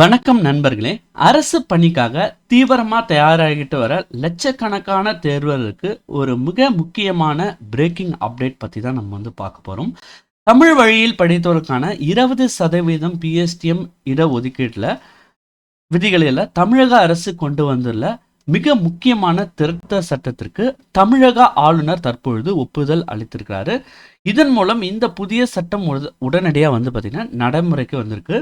வணக்கம் நண்பர்களே. அரசு பணிக்காக தீவிரமா தயாராகிட்டு வர லட்சக்கணக்கான தேர்வர்களுக்கு ஒரு மிக முக்கியமான பிரேக்கிங் அப்டேட் பத்தி தான் நம்ம பார்க்க போறோம். தமிழ் வழியில் படித்தோருக்கான 20% பிஎஸ்டிஎம் இடஒதுக்கீட்டுல விதிகளில் தமிழக அரசு கொண்டு வந்துள்ள மிக முக்கியமான திருத்த சட்டத்திற்கு தமிழக ஆளுநர் தற்பொழுது ஒப்புதல் அளித்திருக்கிறாரு. இதன் மூலம் இந்த புதிய சட்டம் உடனடியாக பார்த்தீங்கன்னா நடைமுறைக்கு வந்திருக்கு.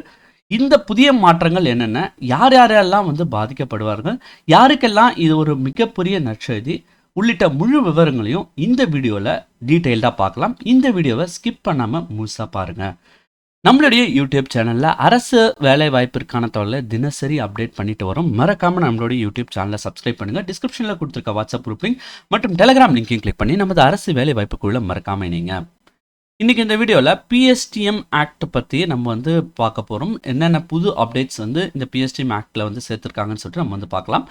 இந்த புதிய மாற்றங்கள் என்னென்ன, யார் யாரெல்லாம் பாதிக்கப்படுவார்கள், யாருக்கெல்லாம் இது ஒரு மிகப்பெரிய நற்செய்தி உள்ளிட்ட முழு விவரங்களையும் இந்த வீடியோவில் டீட்டெயில்டாக பார்க்கலாம். இந்த வீடியோவை ஸ்கிப் பண்ணாமல் முழுசாக பாருங்கள். நம்மளுடைய யூடியூப் சேனலில் அரசு வேலை வாய்ப்பிற்கான தகவலை தினசரி அப்டேட் பண்ணிட்டு வரோம். மறக்காமல் நம்மளுடைய யூடியூப் சேனலை சப்ஸ்கிரைப் பண்ணுங்கள். டிஸ்கிரிப்ஷனில் கொடுத்துருக்க வாட்ஸ்அப் குரூப் லிங்க் மற்றும் டெலிகிராம் லிங்க்கையும் கிளிக் பண்ணி நமது அரசு வேலை வாய்ப்புக்குள்ள மறக்காமல் இணைங்க. இன்றைக்கி இந்த வீடியோவில் பிஎஸ்டிஎம் ஆக்ட் பற்றி நம்ம பார்க்க போகிறோம். என்னென்ன புது அப்டேட்ஸ் இந்த பிஎஸ்டிஎம் ஆக்டில் சேர்த்துருக்காங்கன்னு சொல்லிட்டு நம்ம பார்க்கலாம்.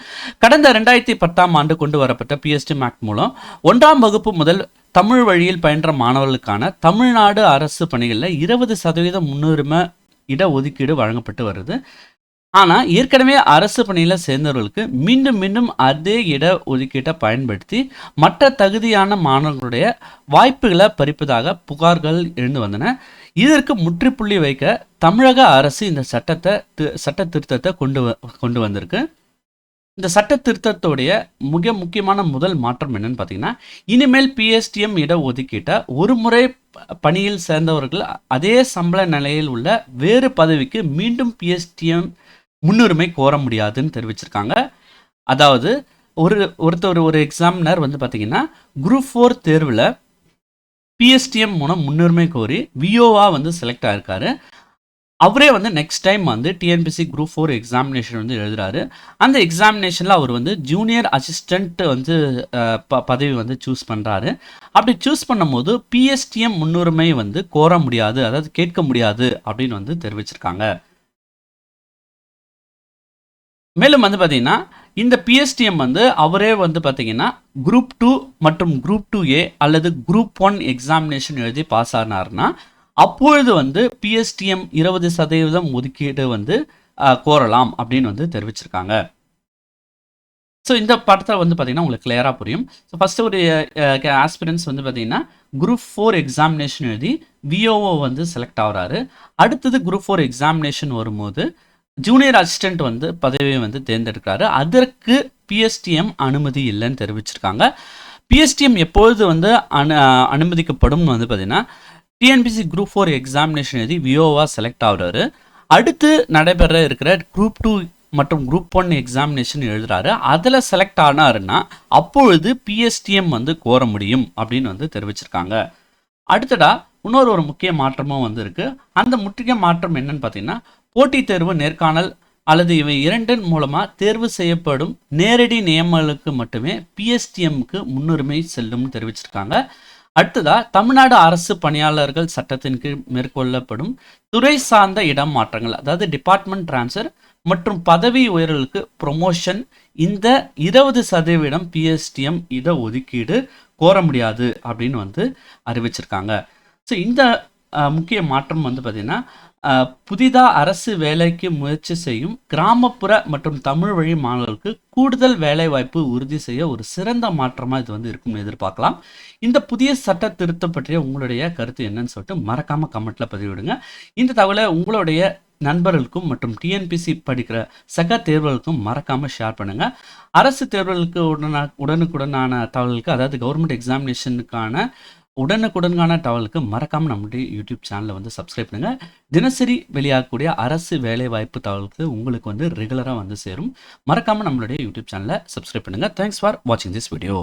கடந்த 2010ஆம் ஆண்டு கொண்டு வரப்பட்ட பிஎஸ்டிஎம் ஆக்ட் மூலம் 1ஆம் வகுப்பு முதல் தமிழ் வழியில் பயின்ற மாணவர்களுக்கான தமிழ்நாடு அரசு பணிகளில் 20% முன்னுரிமை இடஒதுக்கீடு வழங்கப்பட்டு வருது. ஆனால் ஏற்கனவே அரசு பணியில் சேர்ந்தவர்களுக்கு மீண்டும் மீண்டும் அதே இட ஒதுக்கீட்டை பயன்படுத்தி மற்ற தகுதியான மாணவர்களுடைய வாய்ப்புகளை பறிப்பதாக புகார்கள் எழுந்து வந்தன. இதற்கு முற்றுப்புள்ளி வைக்க தமிழக அரசு இந்த சட்ட திருத்தத்தை கொண்டு வந்திருக்கு. இந்த சட்ட திருத்தத்துடைய மிக முக்கியமான முதல் மாற்றம் என்னன்னு பார்த்தீங்கன்னா, இனிமேல் பிஎஸ்டிஎம் இட ஒதுக்கீட்டை ஒரு முறை பணியில் சேர்ந்தவர்கள் அதே சம்பள நிலையில் உள்ள வேறு பதவிக்கு மீண்டும் பிஎஸ்டிஎம் முன்னுரிமை கோர முடியாதுன்னு தெரிவிச்சிருக்காங்க. அதாவது ஒரு எக்ஸாமினர் பார்த்தீங்கன்னா குரூப் 4 தேர்வில் பிஎஸ்டிஎம் மூலம் முன்னுரிமை கோரி விஓவா செலக்ட் ஆயிருக்காரு. அவரே next time TNPSC group 4 examination எழுதுறாரு. அந்த எக்ஸாமினேஷனில் அவர் ஜூனியர் அசிஸ்டன்ட் பதவி சூஸ் பண்ணுறாரு. அப்படி சூஸ் பண்ணும்போது பிஎஸ்டிஎம் முன்னுரிமை கோர முடியாது, அதாவது கேட்க முடியாது அப்படின்னு தெரிவிச்சிருக்காங்க. மேலும் பார்த்தீங்கன்னா இந்த பிஎஸ்டிஎம் அவரே பார்த்தீங்கன்னா குரூப் 2 மற்றும் குரூப் 2A அல்லது குரூப் 1 எக்ஸாமினேஷன் எழுதி பாஸ் ஆனார்னா அப்பொழுது பிஎஸ்டிஎம் 20% ஒதுக்கீடு கோரலாம் அப்படின்னு தெரிவிச்சிருக்காங்க. ஸோ இந்த படத்தை பார்த்தீங்கன்னா உங்களுக்கு கிளியராக புரியும். ஸோ ஃபஸ்ட்டு ஒரு ஆஸ்பிரன்ஸ் பார்த்தீங்கன்னா குரூப் 4 எக்ஸாமினேஷன் எழுதி விஓஓ செலக்ட் ஆகிறாரு. அடுத்தது குரூப் 4 எக்ஸாமினேஷன் வரும்போது ஜூனியர் அசிஸ்டன்ட் பதவியை தேர்ந்தெடுக்கிறாரு. அதற்கு பிஎஸ்டிஎம் அனுமதி இல்லைன்னு தெரிவிச்சிருக்காங்க. பிஎஸ்டிஎம் எப்பொழுது அனுமதிக்கப்படும் பார்த்தீங்கன்னா டிஎன்பிசி குரூப் 4 எக்ஸாமினேஷன் எழுதி விஓவா செலக்ட் ஆகுறாரு. அடுத்து நடைபெற இருக்கிற குரூப் 2 மற்றும் குரூப் 1 எக்ஸாமினேஷன் எழுதுறாரு. அதில் செலக்ட் ஆனாருன்னா அப்பொழுது பிஎஸ்டிஎம் கோர முடியும் அப்படின்னு தெரிவிச்சிருக்காங்க. அடுத்ததா இன்னொரு முக்கிய மாற்றமும் இருக்கு. அந்த முக்கிய மாற்றம் என்னன்னு பார்த்தீங்கன்னா, போட்டித் தேர்வு, நேர்காணல் அல்லது இவை இரண்டின் மூலமாக தேர்வு செய்யப்படும் நேரடி நியமனங்களுக்கு மட்டுமே பிஎஸ்டிஎம்க்கு முன்னுரிமை செல்லும்னு தெரிவிச்சிருக்காங்க. அடுத்ததா தமிழ்நாடு அரசு பணியாளர்கள் சட்டத்தின் கீழ் மேற்கொள்ளப்படும் துறை சார்ந்த இடம் மாற்றங்கள், அதாவது டிபார்ட்மெண்ட் டிரான்ஸ்ஃபர் மற்றும் பதவி உயர்வுகளுக்கு ப்ரொமோஷன் இந்த 20% பிஎஸ்டிஎம் இட ஒதுக்கீடு கோர முடியாது அப்படின்னு அறிவிச்சிருக்காங்க. ஸோ இந்த முக்கிய மாற்றம் பார்த்தீங்கன்னா, புதிதாக அரசு வேலைக்கு முயற்சி செய்யும் கிராமப்புற மற்றும் தமிழ் வழி மாணவர்களுக்கு கூடுதல் வேலை வாய்ப்பு உறுதி செய்ய ஒரு சிறந்த மாற்றமாக இது இருக்கும்னு எதிர்பார்க்கலாம். இந்த புதிய சட்ட திருத்தம் பற்றிய உங்களுடைய கருத்து என்னன்னு சொல்லிட்டு மறக்காமல் கமெண்ட்டில் பதிவிடுங்க. இந்த தகவலை உங்களுடைய நண்பர்களுக்கும் மற்றும் டிஎன்பிசி படிக்கிற சக தேர்வுகளுக்கும் மறக்காமல் ஷேர் பண்ணுங்கள். அரசு தேர்வுகளுக்கு உடனுக்குடனான தகவல்களுக்கு, அதாவது கவர்மெண்ட் எக்ஸாமினேஷனுக்கான உடனுக்குடனான தகவலுக்கு மறக்காமல் நம்மளுடைய யூடியூப் சேனலை சப்ஸ்கிரைப் பண்ணுங்கள். தினசரி வெளியாகக்கூடிய அரசு வேலைவாய்ப்பு தகவலுக்கு உங்களுக்கு ரெகுலராக சேரும். மறக்காமல் நம்மளுடைய யூடியூப் சேனலை சப்ஸ்கிரைப் பண்ணுங்கள். தேங்க்ஸ் ஃபார் வாட்சிங் திஸ் வீடியோ.